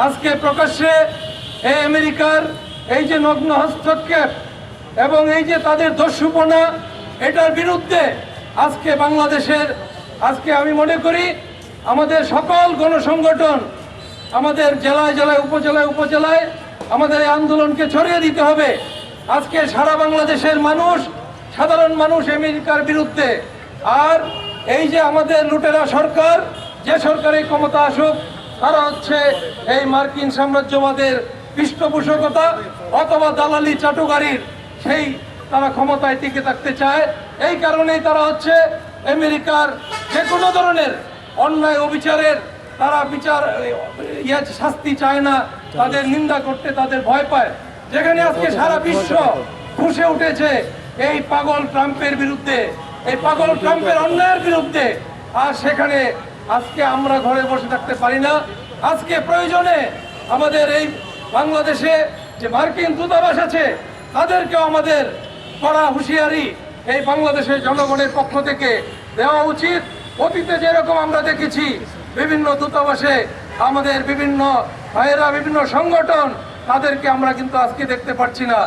আজকে প্রকাশ্যে এই আমেরিকার এই যে নগ্ন হস্তক্ষেপ এবং এই যে তাদের দস্যুপনা, এটার বিরুদ্ধে আজকে বাংলাদেশের, আজকে আমি মনে করি আমাদের সকল গণসংগঠন, আমাদের জেলায় জেলায় উপজেলায় উপজেলায় আমাদের এই আন্দোলনকে ছড়িয়ে দিতে হবে। আজকে সারা বাংলাদেশের মানুষ, সাধারণ মানুষ আমেরিকার বিরুদ্ধে। আর এই যে আমাদের লুটেরা সরকার, যে সরকারি ক্ষমতা আসুক, তারা হচ্ছে এই মার্কিন সাম্রাজ্যবাদের পৃষ্ঠপোষকতা অথবা দালালি চাটুকারির সেই তারা ক্ষমতায় টিকে থাকতে চায়। এই কারণেই তারা হচ্ছে আমেরিকার যে কোনো ধরনের অন্যায় অবিচারের তারা শাস্তি চায় না, তাদের নিন্দা করতে তাদের ভয় পায়। যেখানে আজকে সারা বিশ্ব ফুঁসে উঠেছে এই পাগল ট্রাম্পের বিরুদ্ধে, এই পাগল ট্রাম্পের অন্যায়ের বিরুদ্ধে, আর সেখানে আজকে আমরা ঘরে বসে থাকতে পারি না। আজকে প্রয়োজনে আমাদের এই বাংলাদেশে যে মার্কিন দূতাবাস আছে তাদেরকেও আমাদের কড়া হুঁশিয়ারি এই বাংলাদেশের জনগণের পক্ষ থেকে দেওয়া উচিত। অতীতে যেরকম আমরা দেখেছি বিভিন্ন দূতাবাসে আমাদের বিভিন্ন ভাইয়েরা, বিভিন্ন সংগঠন, তাদেরকে আমরা কিন্তু আজকে দেখতে পাচ্ছি না।